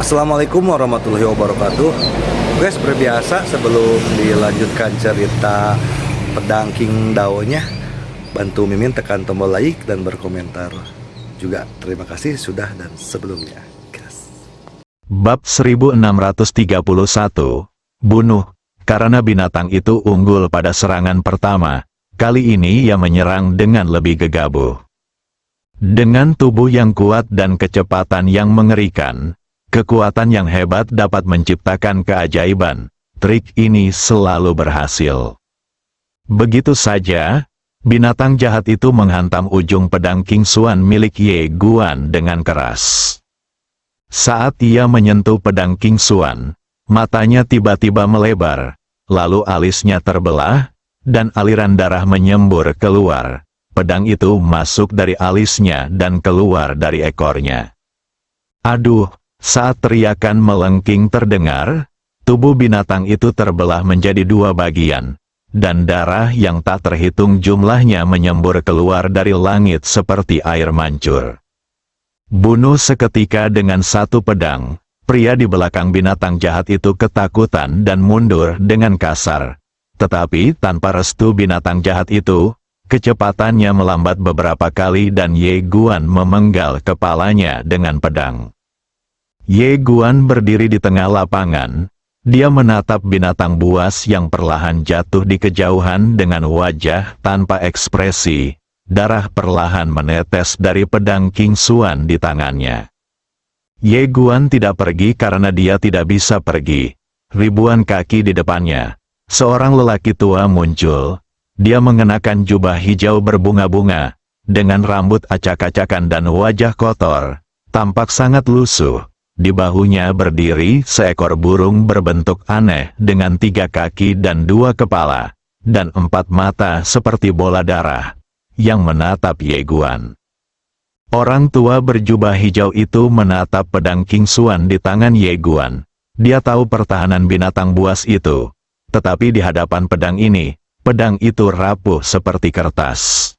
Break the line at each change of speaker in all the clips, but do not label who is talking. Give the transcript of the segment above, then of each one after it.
Assalamualaikum warahmatullahi wabarakatuh. Oke, seperti biasa sebelum dilanjutkan cerita pedang King Dao-nya, bantu Mimin tekan tombol like dan berkomentar. Juga terima kasih sudah dan sebelumnya. Gas.
Bab 1631, Bunuh. Karena binatang itu unggul pada serangan pertama, kali ini ia menyerang dengan lebih gegabah. Dengan tubuh yang kuat dan kecepatan yang mengerikan, kekuatan yang hebat dapat menciptakan keajaiban. Trik ini selalu berhasil. Begitu saja, binatang jahat itu menghantam ujung pedang King Xuan milik Ye Guan dengan keras. Saat ia menyentuh pedang King Xuan, matanya tiba-tiba melebar, lalu alisnya terbelah, dan aliran darah menyembur keluar. Pedang itu masuk dari alisnya dan keluar dari ekornya. Aduh! Saat teriakan melengking terdengar, tubuh binatang itu terbelah menjadi dua bagian, dan darah yang tak terhitung jumlahnya menyembur keluar dari langit seperti air mancur. Bunuh seketika dengan satu pedang, pria di belakang binatang jahat itu ketakutan dan mundur dengan kasar. Tetapi tanpa restu binatang jahat itu, kecepatannya melambat beberapa kali dan Ye Guan memenggal kepalanya dengan pedang. Ye Guan berdiri di tengah lapangan. Dia menatap binatang buas yang perlahan jatuh di kejauhan dengan wajah tanpa ekspresi. Darah perlahan menetes dari pedang King Xuan di tangannya. Ye Guan tidak pergi karena dia tidak bisa pergi. Ribuan kaki di depannya, seorang lelaki tua muncul. Dia mengenakan jubah hijau berbunga-bunga, dengan rambut acak-acakan dan wajah kotor, tampak sangat lusuh. Di bahunya berdiri seekor burung berbentuk aneh dengan 3 kaki dan 2 kepala, dan 4 mata seperti bola darah, yang menatap Ye Guan. Orang tua berjubah hijau itu menatap pedang King Xuan di tangan Ye Guan. Dia tahu pertahanan binatang buas itu, tetapi di hadapan pedang ini, pedang itu rapuh seperti kertas.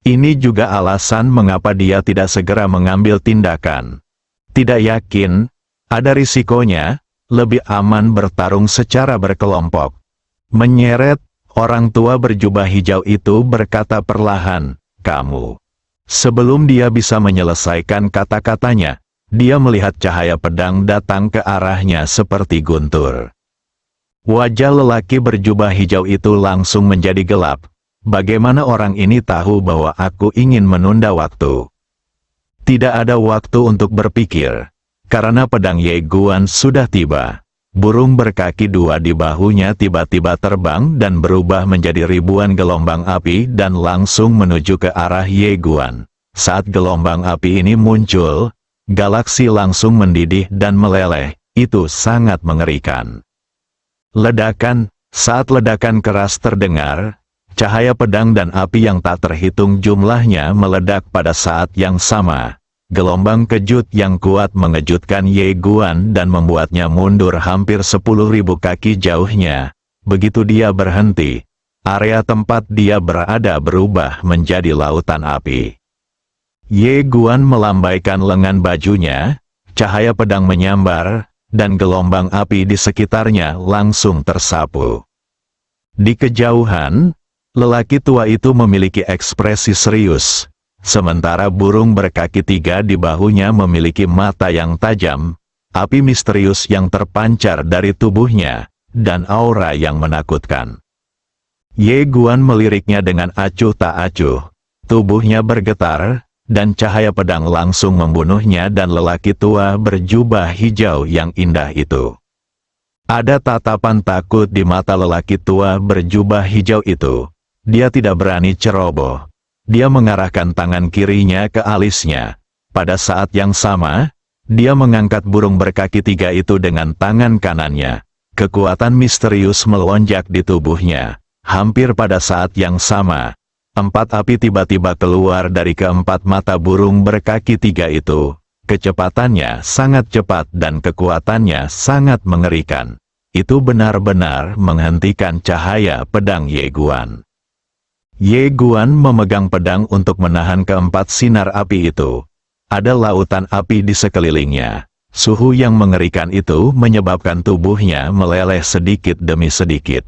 Ini juga alasan mengapa dia tidak segera mengambil tindakan. Tidak yakin, ada risikonya, lebih aman bertarung secara berkelompok. Menyeret, orang tua berjubah hijau itu berkata perlahan, "Kamu." Sebelum dia bisa menyelesaikan kata-katanya, dia melihat cahaya pedang datang ke arahnya seperti guntur. Wajah lelaki berjubah hijau itu langsung menjadi gelap. Bagaimana orang ini tahu bahwa aku ingin menunda waktu? Tidak ada waktu untuk berpikir, karena pedang Ye Guan sudah tiba. Burung berkaki 2 di bahunya tiba-tiba terbang dan berubah menjadi ribuan gelombang api dan langsung menuju ke arah Ye Guan. Saat gelombang api ini muncul, galaksi langsung mendidih dan meleleh. Itu sangat mengerikan. Ledakan, saat ledakan keras terdengar, cahaya pedang dan api yang tak terhitung jumlahnya meledak pada saat yang sama. Gelombang kejut yang kuat mengejutkan Ye Guan dan membuatnya mundur hampir 10.000 kaki jauhnya. Begitu dia berhenti, area tempat dia berada berubah menjadi lautan api. Ye Guan melambaikan lengan bajunya, cahaya pedang menyambar, dan gelombang api di sekitarnya langsung tersapu. Di kejauhan, lelaki tua itu memiliki ekspresi serius, sementara burung berkaki 3 di bahunya memiliki mata yang tajam, api misterius yang terpancar dari tubuhnya, dan aura yang menakutkan. Ye Guan meliriknya dengan acuh tak acuh, tubuhnya bergetar, dan cahaya pedang langsung membunuhnya dan lelaki tua berjubah hijau yang indah itu. Ada tatapan takut di mata lelaki tua berjubah hijau itu. Dia tidak berani ceroboh. Dia mengarahkan tangan kirinya ke alisnya. Pada saat yang sama, dia mengangkat burung berkaki 3 itu dengan tangan kanannya. Kekuatan misterius melonjak di tubuhnya. Hampir pada saat yang sama, 4 api tiba-tiba keluar dari keempat mata burung berkaki 3 itu. Kecepatannya sangat cepat dan kekuatannya sangat mengerikan. Itu benar-benar menghentikan cahaya pedang Ye Guan. Ye Guan memegang pedang untuk menahan keempat sinar api itu. Ada lautan api di sekelilingnya. Suhu yang mengerikan itu menyebabkan tubuhnya meleleh sedikit demi sedikit.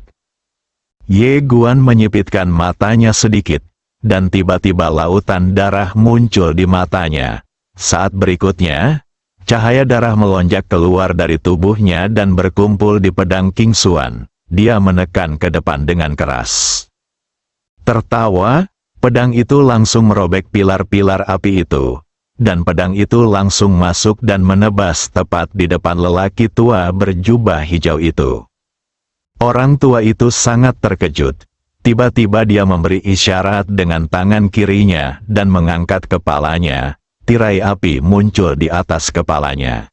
Ye Guan menyipitkan matanya sedikit, dan tiba-tiba lautan darah muncul di matanya. Saat berikutnya, cahaya darah melonjak keluar dari tubuhnya dan berkumpul di pedang King Xuan. Dia menekan ke depan dengan keras. Tertawa, pedang itu langsung merobek pilar-pilar api itu. Dan pedang itu langsung masuk dan menebas tepat di depan lelaki tua berjubah hijau itu. Orang tua itu sangat terkejut. Tiba-tiba dia memberi isyarat dengan tangan kirinya dan mengangkat kepalanya. Tirai api muncul di atas kepalanya.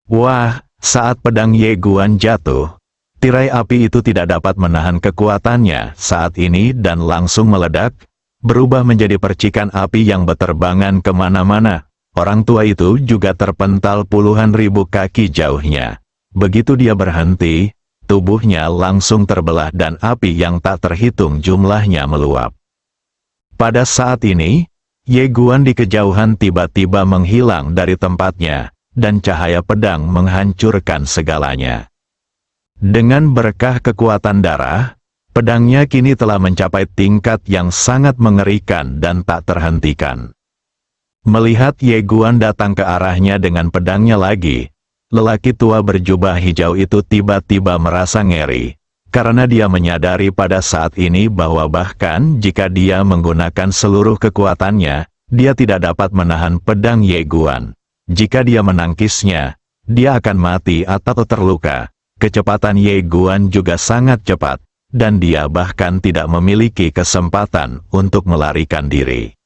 Wah, saat pedang Ye Guan jatuh, tirai api itu tidak dapat menahan kekuatannya saat ini dan langsung meledak, berubah menjadi percikan api yang berterbangan kemana-mana. Orang tua itu juga terpental puluhan ribu kaki jauhnya. Begitu dia berhenti, tubuhnya langsung terbelah dan api yang tak terhitung jumlahnya meluap. Pada saat ini, Ye Guan di kejauhan tiba-tiba menghilang dari tempatnya, dan cahaya pedang menghancurkan segalanya. Dengan berkah kekuatan darah, pedangnya kini telah mencapai tingkat yang sangat mengerikan dan tak terhentikan. Melihat Ye Guan datang ke arahnya dengan pedangnya lagi, lelaki tua berjubah hijau itu tiba-tiba merasa ngeri, karena dia menyadari pada saat ini bahwa bahkan jika dia menggunakan seluruh kekuatannya, dia tidak dapat menahan pedang Ye Guan. Jika dia menangkisnya, dia akan mati atau terluka. Kecepatan Ye Guan juga sangat cepat, dan dia bahkan tidak memiliki kesempatan untuk melarikan diri.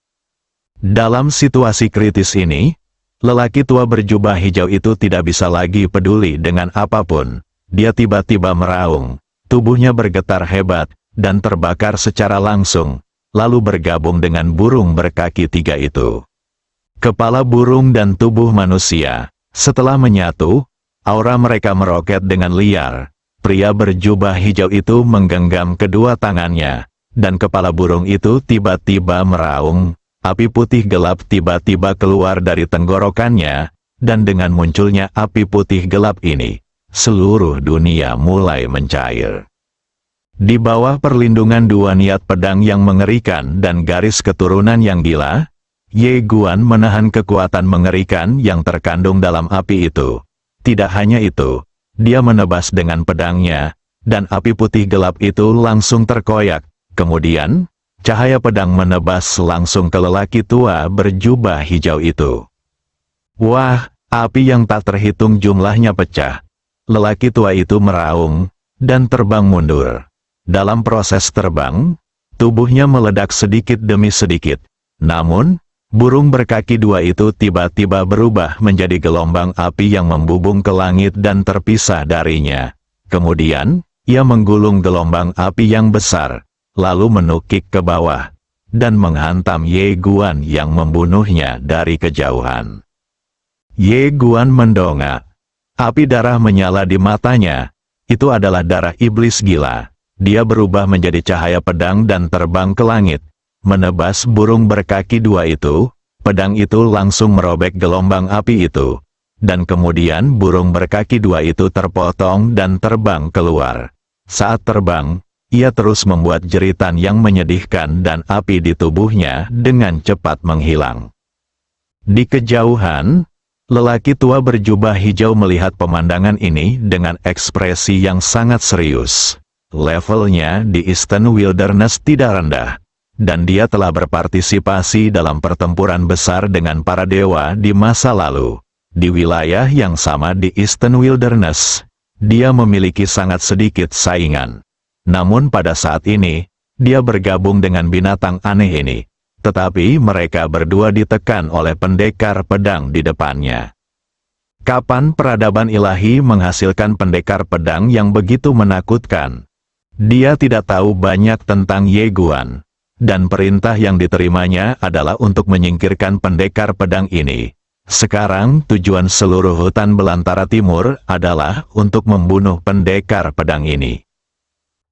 Dalam situasi kritis ini, lelaki tua berjubah hijau itu tidak bisa lagi peduli dengan apapun. Dia tiba-tiba meraung, tubuhnya bergetar hebat, dan terbakar secara langsung, lalu bergabung dengan burung berkaki tiga itu. Kepala burung dan tubuh manusia, setelah menyatu, aura mereka meroket dengan liar. Pria berjubah hijau itu menggenggam kedua tangannya, dan kepala burung itu tiba-tiba meraung, api putih gelap tiba-tiba keluar dari tenggorokannya, dan dengan munculnya api putih gelap ini, seluruh dunia mulai mencair. Di bawah perlindungan dua niat pedang yang mengerikan dan garis keturunan yang gila, Ye Guan menahan kekuatan mengerikan yang terkandung dalam api itu. Tidak hanya itu, dia menebas dengan pedangnya, dan api putih gelap itu langsung terkoyak. Kemudian, cahaya pedang menebas langsung ke lelaki tua berjubah hijau itu. Wah, api yang tak terhitung jumlahnya pecah. Lelaki tua itu meraung, dan terbang mundur. Dalam proses terbang, tubuhnya meledak sedikit demi sedikit. Namun, burung berkaki dua itu tiba-tiba berubah menjadi gelombang api yang membubung ke langit dan terpisah darinya. Kemudian, ia menggulung gelombang api yang besar, lalu menukik ke bawah, dan menghantam Ye Guan yang membunuhnya dari kejauhan. Ye Guan mendongak. Api darah menyala di matanya. Itu adalah darah iblis gila. Dia berubah menjadi cahaya pedang dan terbang ke langit. Menebas burung berkaki dua itu, pedang itu langsung merobek gelombang api itu. Dan kemudian burung berkaki dua itu terpotong dan terbang keluar. Saat terbang, ia terus membuat jeritan yang menyedihkan dan api di tubuhnya dengan cepat menghilang. Di kejauhan, lelaki tua berjubah hijau melihat pemandangan ini dengan ekspresi yang sangat serius. Levelnya di Eastern Wilderness tidak rendah. Dan dia telah berpartisipasi dalam pertempuran besar dengan para dewa di masa lalu. Di wilayah yang sama di Eastern Wilderness, dia memiliki sangat sedikit saingan. Namun pada saat ini, dia bergabung dengan binatang aneh ini. Tetapi mereka berdua ditekan oleh pendekar pedang di depannya. Kapan peradaban ilahi menghasilkan pendekar pedang yang begitu menakutkan? Dia tidak tahu banyak tentang Ye Guan. Dan perintah yang diterimanya adalah untuk menyingkirkan pendekar pedang ini. Sekarang tujuan seluruh hutan belantara timur adalah untuk membunuh pendekar pedang ini.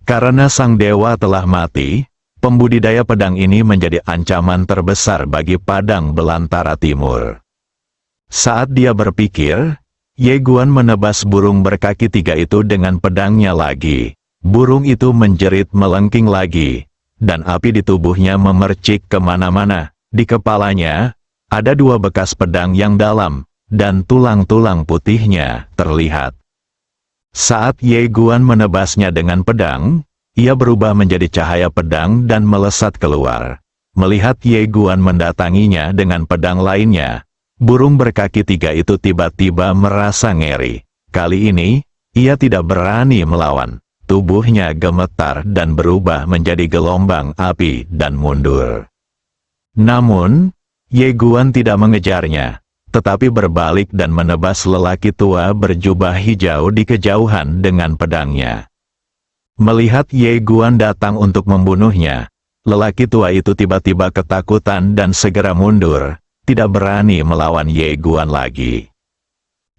Karena sang dewa telah mati, pembudidaya pedang ini menjadi ancaman terbesar bagi padang belantara timur. Saat dia berpikir, Ye Guan menebas burung berkaki 3 itu dengan pedangnya lagi. Burung itu menjerit melengking lagi, dan api di tubuhnya memercik kemana-mana. Di kepalanya, ada 2 bekas pedang yang dalam, dan tulang-tulang putihnya terlihat. Saat Ye Guan menebasnya dengan pedang, ia berubah menjadi cahaya pedang dan melesat keluar. Melihat Ye Guan mendatanginya dengan pedang lainnya, burung berkaki 3 itu tiba-tiba merasa ngeri. Kali ini, ia tidak berani melawan. Tubuhnya gemetar dan berubah menjadi gelombang api dan mundur. Namun, Ye Guan tidak mengejarnya, tetapi berbalik dan menebas lelaki tua berjubah hijau di kejauhan dengan pedangnya. Melihat Ye Guan datang untuk membunuhnya, lelaki tua itu tiba-tiba ketakutan dan segera mundur, tidak berani melawan Ye Guan lagi.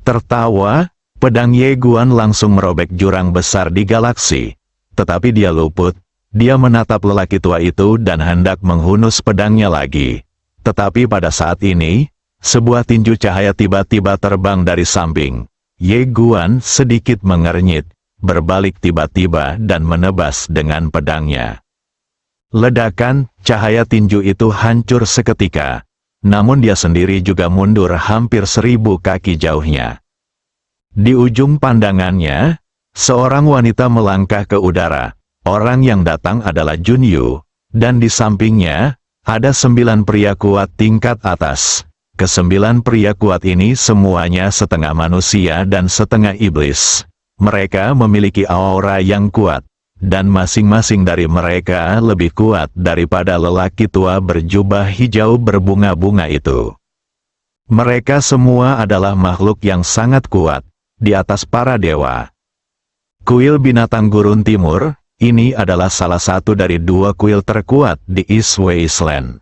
Tertawa, pedang Ye Guan langsung merobek jurang besar di galaksi, tetapi dia luput. Dia menatap lelaki tua itu dan hendak menghunus pedangnya lagi. Tetapi pada saat ini, sebuah tinju cahaya tiba-tiba terbang dari samping. Ye Guan sedikit mengernyit, berbalik tiba-tiba dan menebas dengan pedangnya. Ledakan, cahaya tinju itu hancur seketika, namun dia sendiri juga mundur hampir 1000 kaki jauhnya. Di ujung pandangannya, seorang wanita melangkah ke udara. Orang yang datang adalah Jun Yu, dan di sampingnya, ada 9 pria kuat tingkat atas. Ke-9 pria kuat ini semuanya setengah manusia dan setengah iblis. Mereka memiliki aura yang kuat, dan masing-masing dari mereka lebih kuat daripada lelaki tua berjubah hijau berbunga-bunga itu. Mereka semua adalah makhluk yang sangat kuat, di atas para dewa. Kuil binatang gurun timur, ini adalah salah satu dari 2 kuil terkuat di East Wasteland.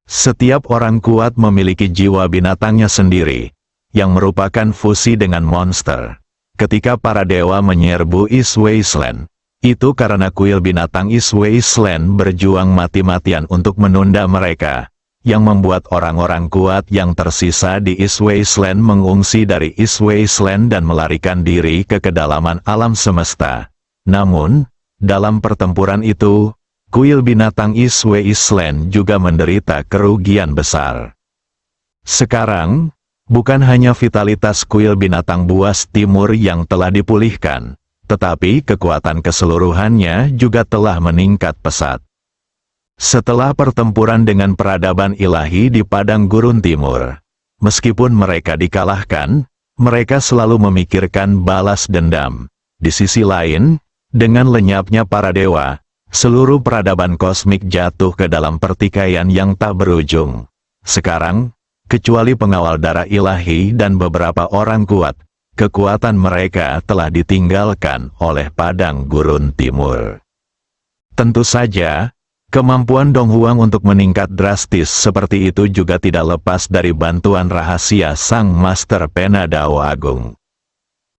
Setiap orang kuat memiliki jiwa binatangnya sendiri, yang merupakan fusi dengan monster. Ketika para dewa menyerbu East Wasteland, itu karena kuil binatang East Wasteland berjuang mati-matian untuk menunda mereka, yang membuat orang-orang kuat yang tersisa di East Wasteland mengungsi dari East Wasteland dan melarikan diri ke kedalaman alam semesta. Namun, dalam pertempuran itu, kuil binatang East Wasteland juga menderita kerugian besar. Sekarang, bukan hanya vitalitas kuil binatang buas timur yang telah dipulihkan, tetapi kekuatan keseluruhannya juga telah meningkat pesat. Setelah pertempuran dengan peradaban ilahi di padang gurun timur, meskipun mereka dikalahkan, mereka selalu memikirkan balas dendam. Di sisi lain, dengan lenyapnya para dewa, seluruh peradaban kosmik jatuh ke dalam pertikaian yang tak berujung. Sekarang, kecuali pengawal darah ilahi dan beberapa orang kuat, kekuatan mereka telah ditinggalkan oleh padang gurun timur. Tentu saja, kemampuan Dong Huang untuk meningkat drastis seperti itu juga tidak lepas dari bantuan rahasia Sang Master Pena Dao Agung.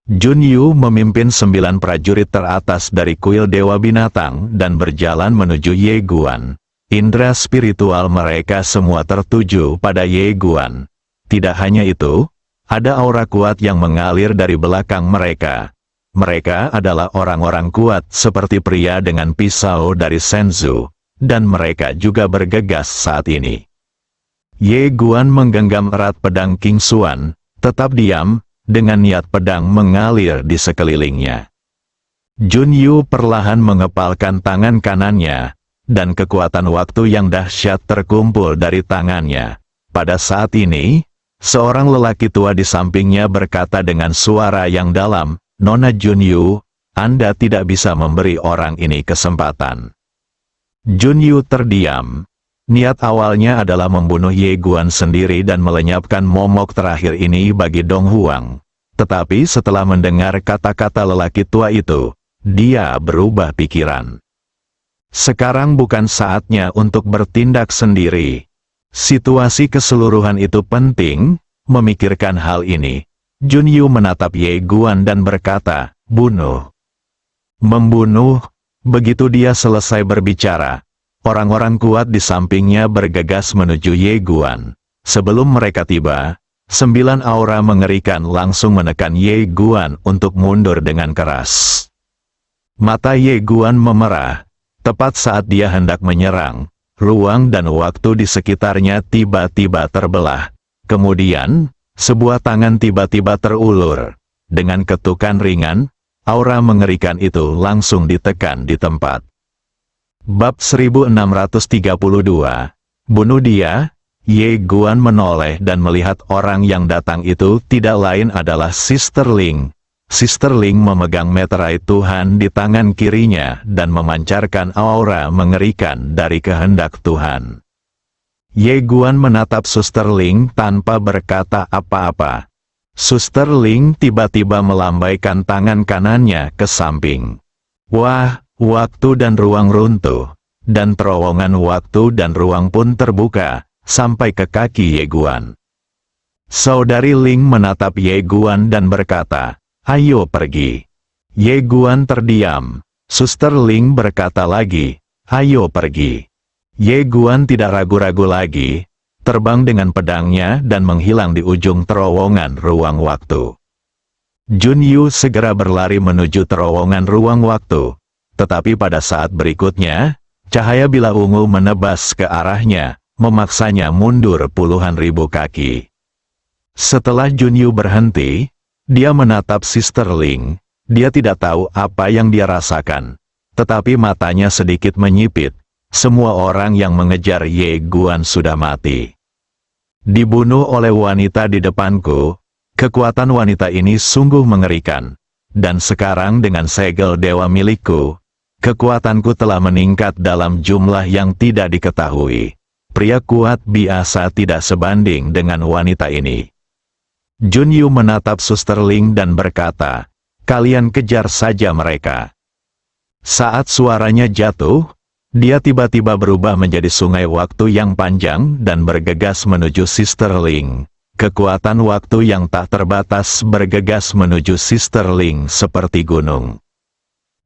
Jun Yu memimpin 9 prajurit teratas dari kuil Dewa Binatang dan berjalan menuju Ye Guan. Indra spiritual mereka semua tertuju pada Ye Guan. Tidak hanya itu, ada aura kuat yang mengalir dari belakang mereka. Mereka adalah orang-orang kuat seperti pria dengan pisau dari Shenzhou, dan mereka juga bergegas saat ini. Ye Guan menggenggam erat pedang King Xuan, tetap diam, dengan niat pedang mengalir di sekelilingnya. Jun Yu perlahan mengepalkan tangan kanannya, dan kekuatan waktu yang dahsyat terkumpul dari tangannya. Pada saat ini, seorang lelaki tua di sampingnya berkata dengan suara yang dalam, "Nona Jun Yu, Anda tidak bisa memberi orang ini kesempatan." Jun Yu terdiam. Niat awalnya adalah membunuh Ye Guan sendiri dan melenyapkan momok terakhir ini bagi Dong Huang. Tetapi setelah mendengar kata-kata lelaki tua itu, dia berubah pikiran. Sekarang bukan saatnya untuk bertindak sendiri. Situasi keseluruhan itu penting, memikirkan hal ini. Jun Yu menatap Ye Guan dan berkata, "Bunuh." Membunuh. Begitu dia selesai berbicara, orang-orang kuat di sampingnya bergegas menuju Ye Guan. Sebelum mereka tiba, 9 aura mengerikan langsung menekan Ye Guan untuk mundur dengan keras. Mata Ye Guan memerah. Tepat saat dia hendak menyerang, ruang dan waktu di sekitarnya tiba-tiba terbelah. Kemudian, sebuah tangan tiba-tiba terulur. Dengan ketukan ringan, aura mengerikan itu langsung ditekan di tempat. Bab 1632. Bunuh dia. Ye Guan menoleh dan melihat orang yang datang itu tidak lain adalah Sister Ling. Sister Ling memegang meterai Tuhan di tangan kirinya dan memancarkan aura mengerikan dari kehendak Tuhan. Ye Guan menatap Suster Ling tanpa berkata apa-apa. Suster Ling tiba-tiba melambaikan tangan kanannya ke samping. Wah, waktu dan ruang runtuh, dan terowongan waktu dan ruang pun terbuka sampai ke kaki Ye Guan. Saudari Ling menatap Ye Guan dan berkata, "Ayo pergi." Ye Guan terdiam. Suster Ling berkata lagi, "Ayo pergi." Ye Guan tidak ragu-ragu lagi, terbang dengan pedangnya dan menghilang di ujung terowongan ruang waktu. Jun Yu segera berlari menuju terowongan ruang waktu, tetapi pada saat berikutnya, cahaya bilah ungu menebas ke arahnya, memaksanya mundur puluhan ribu kaki. Setelah Jun Yu berhenti, dia menatap Sister Ling. Dia tidak tahu apa yang dia rasakan, tetapi matanya sedikit menyipit. Semua orang yang mengejar Ye Guan sudah mati. Dibunuh oleh wanita di depanku. Kekuatan wanita ini sungguh mengerikan. Dan sekarang dengan segel dewa milikku, kekuatanku telah meningkat dalam jumlah yang tidak diketahui. Pria kuat biasa tidak sebanding dengan wanita ini. Jun Yu menatap Suster Ling dan berkata, "Kalian kejar saja mereka." Saat suaranya jatuh, dia tiba-tiba berubah menjadi sungai waktu yang panjang dan bergegas menuju Sister Ling. Kekuatan waktu yang tak terbatas bergegas menuju Sister Ling seperti gunung.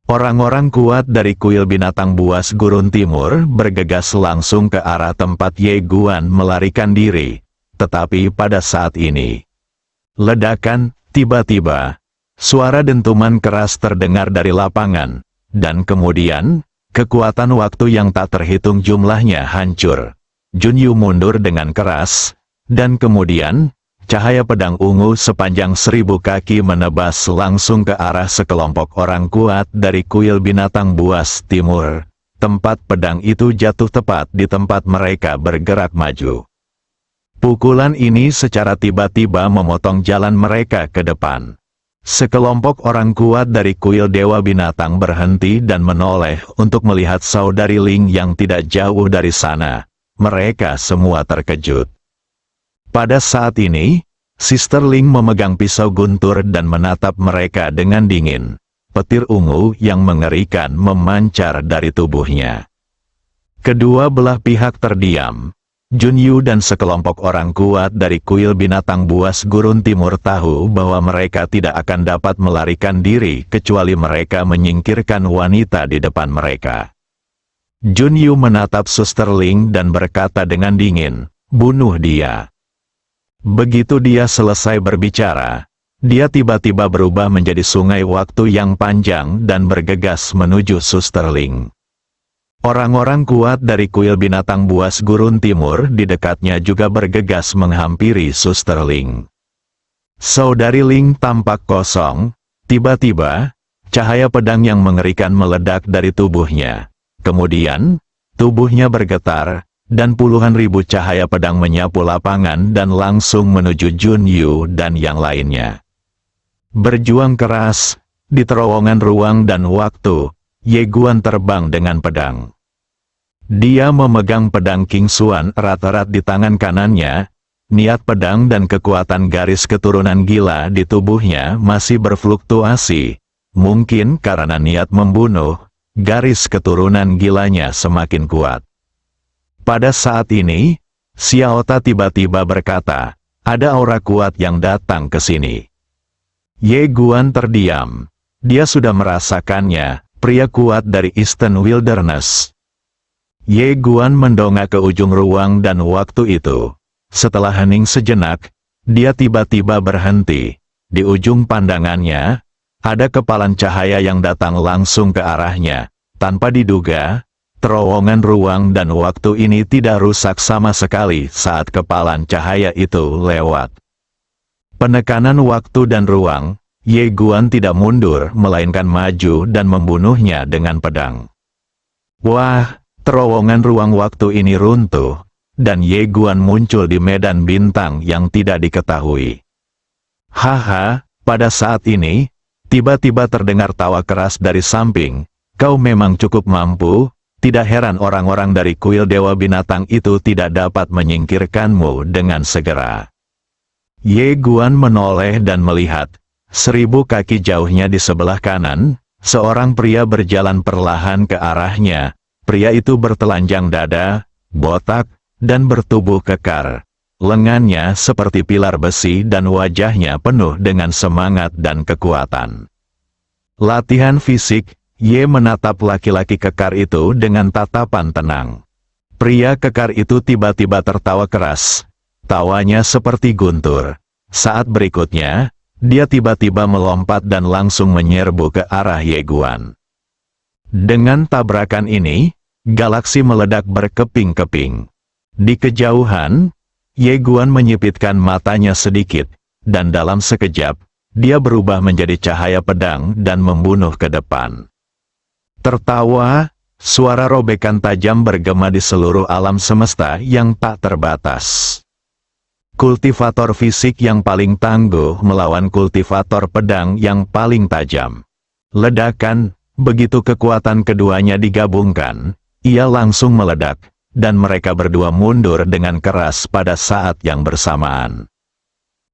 Orang-orang kuat dari kuil binatang buas gurun timur bergegas langsung ke arah tempat Ye Guan melarikan diri. Tetapi pada saat ini, ledakan, tiba-tiba, suara dentuman keras terdengar dari lapangan, dan kemudian, kekuatan waktu yang tak terhitung jumlahnya hancur. Jun Yu mundur dengan keras, dan kemudian, cahaya pedang ungu sepanjang 1000 kaki menebas langsung ke arah sekelompok orang kuat dari kuil binatang buas timur. Tempat pedang itu jatuh tepat di tempat mereka bergerak maju. Pukulan ini secara tiba-tiba memotong jalan mereka ke depan. Sekelompok orang kuat dari kuil dewa binatang berhenti dan menoleh untuk melihat saudari Ling yang tidak jauh dari sana. Mereka semua terkejut. Pada saat ini, Sister Ling memegang pisau guntur dan menatap mereka dengan dingin. Petir ungu yang mengerikan memancar dari tubuhnya. Kedua belah pihak terdiam. Jun Yu dan sekelompok orang kuat dari kuil binatang buas gurun timur tahu bahwa mereka tidak akan dapat melarikan diri kecuali mereka menyingkirkan wanita di depan mereka. Jun Yu menatap Suster Ling dan berkata dengan dingin, "Bunuh dia." Begitu dia selesai berbicara, dia tiba-tiba berubah menjadi sungai waktu yang panjang dan bergegas menuju Suster Ling. Orang-orang kuat dari kuil binatang buas gurun timur di dekatnya juga bergegas menghampiri Suster Ling. Saudari Ling tampak kosong. Tiba-tiba, cahaya pedang yang mengerikan meledak dari tubuhnya. Kemudian, tubuhnya bergetar, dan puluhan ribu cahaya pedang menyapu lapangan dan langsung menuju Jun Yu dan yang lainnya. Berjuang keras, di terowongan ruang dan waktu, Ye Guan terbang dengan pedang. Dia memegang pedang King Xuan erat-erat di tangan kanannya. Niat pedang dan kekuatan garis keturunan gila di tubuhnya masih berfluktuasi. Mungkin karena niat membunuh, garis keturunan gilanya semakin kuat. Pada saat ini, Xiao Ta tiba-tiba berkata, "Ada aura kuat yang datang ke sini." Ye Guan terdiam. Dia sudah merasakannya, pria kuat dari Eastern Wilderness. Ye Guan mendongak ke ujung ruang dan waktu itu. Setelah hening sejenak, dia tiba-tiba berhenti. Di ujung pandangannya, ada kepalan cahaya yang datang langsung ke arahnya. Tanpa diduga, terowongan ruang dan waktu ini tidak rusak sama sekali saat kepalan cahaya itu lewat. Penekanan waktu dan ruang, Ye Guan tidak mundur melainkan maju dan membunuhnya dengan pedang. Wah, terowongan ruang waktu ini runtuh, dan Ye Guan muncul di medan bintang yang tidak diketahui. Haha, pada saat ini, tiba-tiba terdengar tawa keras dari samping. Kau memang cukup mampu, tidak heran orang-orang dari kuil Dewa Binatang itu tidak dapat menyingkirkanmu dengan segera. Ye Guan menoleh dan melihat, 1000 kaki jauhnya di sebelah kanan, seorang pria berjalan perlahan ke arahnya. Pria itu bertelanjang dada, botak, dan bertubuh kekar. Lengannya seperti pilar besi dan wajahnya penuh dengan semangat dan kekuatan. Latihan fisik, Ye menatap laki-laki kekar itu dengan tatapan tenang. Pria kekar itu tiba-tiba tertawa keras. Tawanya seperti guntur. Saat berikutnya, dia tiba-tiba melompat dan langsung menyerbu ke arah Ye Guan. Dengan tabrakan ini, galaksi meledak berkeping-keping. Di kejauhan, Ye Guan menyipitkan matanya sedikit, dan dalam sekejap, dia berubah menjadi cahaya pedang dan membunuh ke depan. Tertawa, suara robekan tajam bergema di seluruh alam semesta yang tak terbatas. Kultivator fisik yang paling tangguh melawan kultivator pedang yang paling tajam. Ledakan, begitu kekuatan keduanya digabungkan, ia langsung meledak, dan mereka berdua mundur dengan keras pada saat yang bersamaan.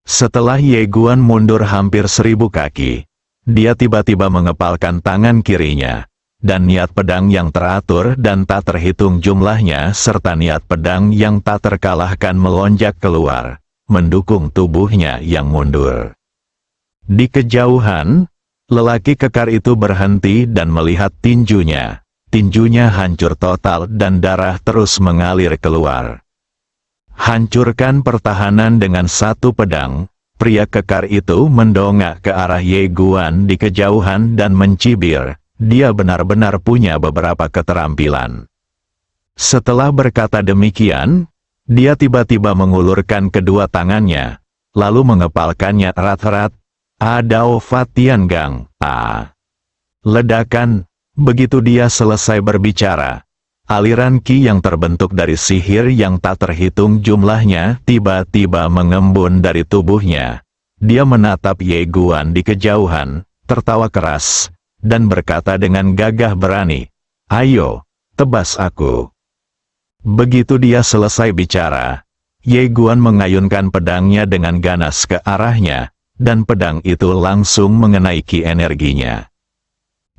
Setelah Ye Guan mundur hampir 1000 kaki, dia tiba-tiba mengepalkan tangan kirinya, dan niat pedang yang teratur dan tak terhitung jumlahnya serta niat pedang yang tak terkalahkan melonjak keluar, mendukung tubuhnya yang mundur. Di kejauhan, lelaki kekar itu berhenti dan melihat tinjunya. Tinjunya hancur total dan darah terus mengalir keluar. Hancurkan pertahanan dengan satu pedang, pria kekar itu mendongak ke arah Ye Guan di kejauhan dan mencibir. Dia benar-benar punya beberapa keterampilan. Setelah berkata demikian, dia tiba-tiba mengulurkan kedua tangannya, lalu mengepalkannya erat-erat. Adao Fatian Gang. Ledakan. Begitu dia selesai berbicara, aliran ki yang terbentuk dari sihir yang tak terhitung jumlahnya tiba-tiba mengembun dari tubuhnya. Dia menatap Ye Guan di kejauhan, tertawa keras, dan berkata dengan gagah berani, "Ayo, tebas aku." Begitu dia selesai bicara, Ye Guan mengayunkan pedangnya dengan ganas ke arahnya, dan pedang itu langsung mengenai ki energinya.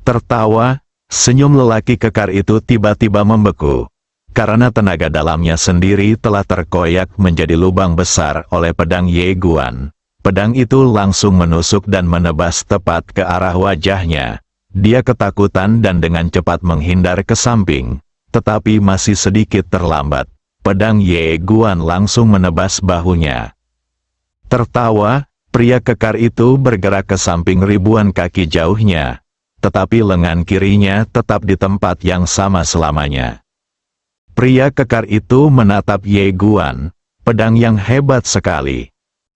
Tertawa, senyum lelaki kekar itu tiba-tiba membeku, karena tenaga dalamnya sendiri telah terkoyak menjadi lubang besar oleh pedang Ye Guan. Pedang itu langsung menusuk dan menebas tepat ke arah wajahnya. Dia ketakutan dan dengan cepat menghindar ke samping, tetapi masih sedikit terlambat. Pedang Ye Guan langsung menebas bahunya. Tertawa, pria kekar itu bergerak ke samping ribuan kaki jauhnya, tetapi lengan kirinya tetap di tempat yang sama selamanya. Pria kekar itu menatap Ye Guan, pedang yang hebat sekali.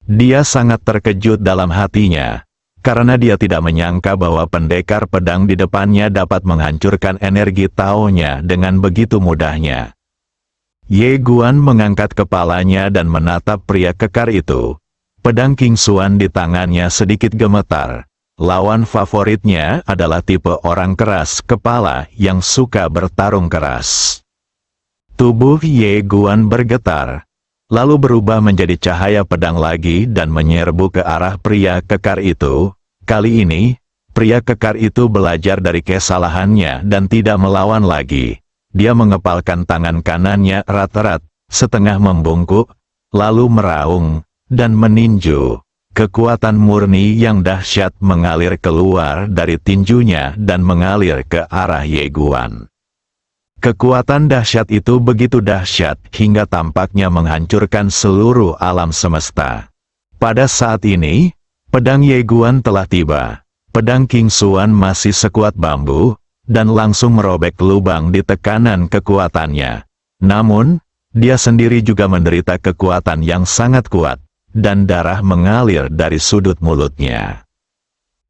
Dia sangat terkejut dalam hatinya, karena dia tidak menyangka bahwa pendekar pedang di depannya dapat menghancurkan energi Tao-nya dengan begitu mudahnya. Ye Guan mengangkat kepalanya dan menatap pria kekar itu. Pedang King Xuan di tangannya sedikit gemetar. Lawan favoritnya adalah tipe orang keras kepala yang suka bertarung keras. Tubuh Ye Guan bergetar, lalu berubah menjadi cahaya pedang lagi dan menyerbu ke arah pria kekar itu. Kali ini, pria kekar itu belajar dari kesalahannya dan tidak melawan lagi. Dia mengepalkan tangan kanannya erat-erat, setengah membungkuk, lalu meraung, dan meninju. Kekuatan murni yang dahsyat mengalir keluar dari tinjunya dan mengalir ke arah Ye Guan. Kekuatan dahsyat itu begitu dahsyat hingga tampaknya menghancurkan seluruh alam semesta. Pada saat ini, pedang Ye Guan telah tiba. Pedang King Xuan masih sekuat bambu, dan langsung merobek lubang di tekanan kekuatannya. Namun, dia sendiri juga menderita kekuatan yang sangat kuat, dan darah mengalir dari sudut mulutnya.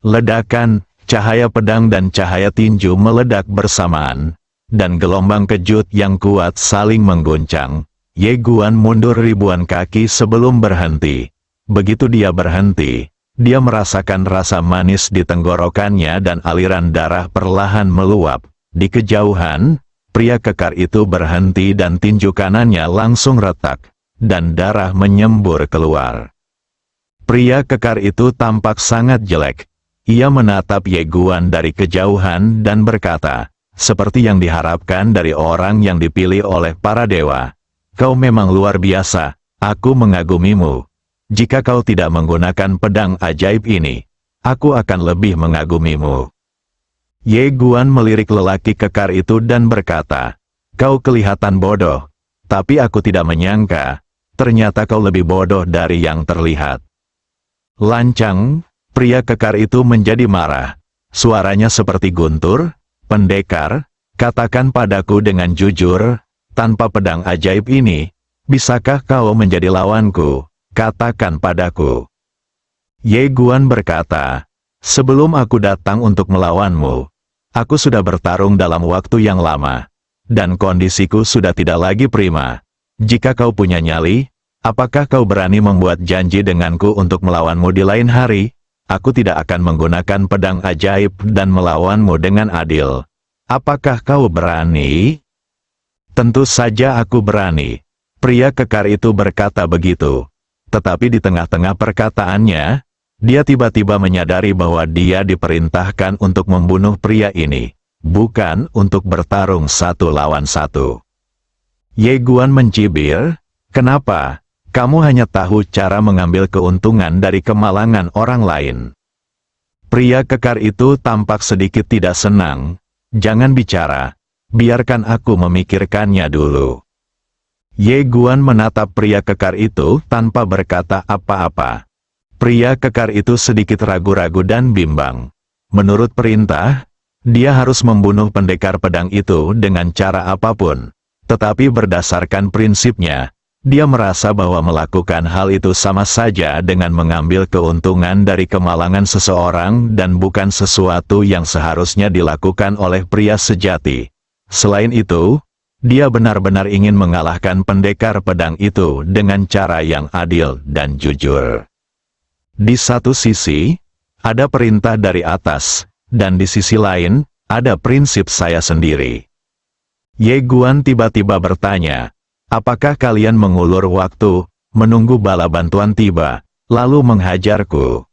Ledakan, cahaya pedang dan cahaya tinju meledak bersamaan, dan gelombang kejut yang kuat saling mengguncang. Ye Guan mundur ribuan kaki sebelum berhenti. Begitu dia berhenti, dia merasakan rasa manis di tenggorokannya dan aliran darah perlahan meluap. Di kejauhan, pria kekar itu berhenti dan tinju kanannya langsung retak, dan darah menyembur keluar. Pria kekar itu tampak sangat jelek. Ia menatap Ye Guan dari kejauhan dan berkata, seperti yang diharapkan dari orang yang dipilih oleh para dewa. Kau memang luar biasa, aku mengagumimu. Jika kau tidak menggunakan pedang ajaib ini, aku akan lebih mengagumimu. Ye Guan melirik lelaki kekar itu dan berkata, kau kelihatan bodoh, tapi aku tidak menyangka, ternyata kau lebih bodoh dari yang terlihat. Lancang, pria kekar itu menjadi marah. Suaranya seperti guntur. Pendekar, katakan padaku dengan jujur, tanpa pedang ajaib ini, bisakah kau menjadi lawanku? Katakan padaku. Ye Guan berkata, sebelum aku datang untuk melawanmu, aku sudah bertarung dalam waktu yang lama, dan kondisiku sudah tidak lagi prima. Jika kau punya nyali, apakah kau berani membuat janji denganku untuk melawanmu di lain hari? Aku tidak akan menggunakan pedang ajaib dan melawanmu dengan adil. Apakah kau berani? Tentu saja aku berani. Pria kekar itu berkata begitu. Tetapi di tengah-tengah perkataannya, dia tiba-tiba menyadari bahwa dia diperintahkan untuk membunuh pria ini, bukan untuk bertarung satu lawan satu. Ye Guan mencibir, kenapa? Kamu hanya tahu cara mengambil keuntungan dari kemalangan orang lain. Pria kekar itu tampak sedikit tidak senang. Jangan bicara, biarkan aku memikirkannya dulu. Ye Guan menatap pria kekar itu tanpa berkata apa-apa. Pria kekar itu sedikit ragu-ragu dan bimbang. Menurut perintah, dia harus membunuh pendekar pedang itu dengan cara apapun. Tetapi berdasarkan prinsipnya, dia merasa bahwa melakukan hal itu sama saja dengan mengambil keuntungan dari kemalangan seseorang dan bukan sesuatu yang seharusnya dilakukan oleh pria sejati. Selain itu, dia benar-benar ingin mengalahkan pendekar pedang itu dengan cara yang adil dan jujur. Di satu sisi, ada perintah dari atas, dan di sisi lain, ada prinsip saya sendiri. Ye Guan tiba-tiba bertanya, apakah kalian mengulur waktu, menunggu bala bantuan tiba, lalu menghajarku?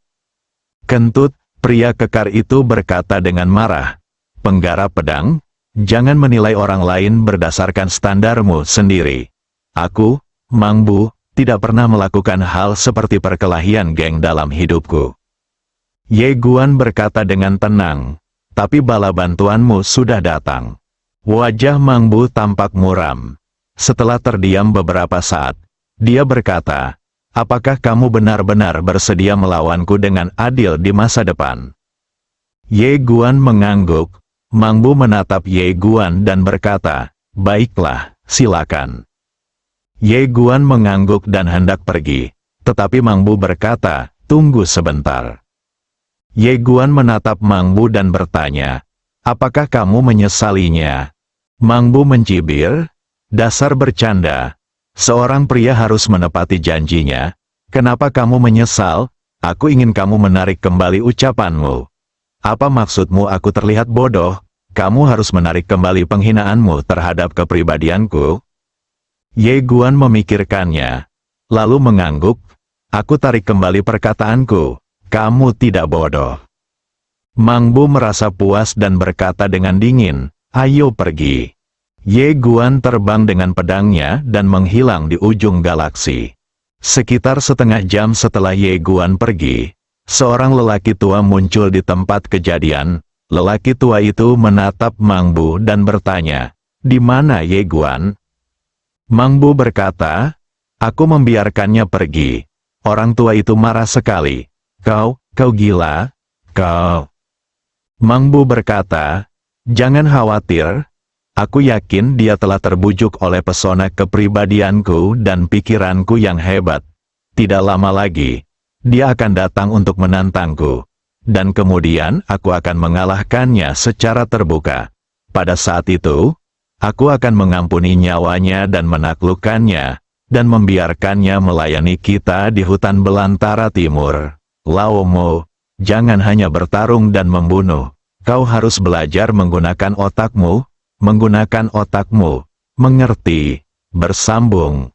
Kentut, pria kekar itu berkata dengan marah, penggarap pedang, jangan menilai orang lain berdasarkan standarmu sendiri. Aku, Mang Bu, tidak pernah melakukan hal seperti perkelahian geng dalam hidupku. Ye Guan berkata dengan tenang, tapi bala bantuanmu sudah datang. Wajah Mang Bu tampak muram. Setelah terdiam beberapa saat, dia berkata, apakah kamu benar-benar bersedia melawanku dengan adil di masa depan? Ye Guan mengangguk. Mang Bu menatap Ye Guan dan berkata, baiklah, silakan. Ye Guan mengangguk dan hendak pergi, tetapi Mang Bu berkata, tunggu sebentar. Ye Guan menatap Mang Bu dan bertanya, apakah kamu menyesalinya? Mang Bu mencibir, dasar bercanda. Seorang pria harus menepati janjinya. Kenapa kamu menyesal? Aku ingin kamu menarik kembali ucapanmu. Apa maksudmu aku terlihat bodoh? Kamu harus menarik kembali penghinaanmu terhadap kepribadianku? Ye Guan memikirkannya, lalu mengangguk, aku tarik kembali perkataanku, kamu tidak bodoh. Mang Bu merasa puas dan berkata dengan dingin, ayo pergi. Ye Guan terbang dengan pedangnya dan menghilang di ujung galaksi. Sekitar setengah jam setelah Ye Guan pergi, seorang lelaki tua muncul di tempat kejadian. Lelaki tua itu menatap Mang Bu dan bertanya, di mana Ye Guan? Mang Bu berkata, aku membiarkannya pergi. Orang tua itu marah sekali. Kau gila? Kau. Mang Bu berkata, jangan khawatir. Aku yakin dia telah terbujuk oleh pesona kepribadianku dan pikiranku yang hebat. Tidak lama lagi, dia akan datang untuk menantangku. Dan kemudian aku akan mengalahkannya secara terbuka. Pada saat itu, aku akan mengampuni nyawanya dan menaklukkannya, dan membiarkannya melayani kita di hutan belantara timur. Lao Mo, jangan hanya bertarung dan membunuh. Kau harus belajar menggunakan otakmu, mengerti, bersambung.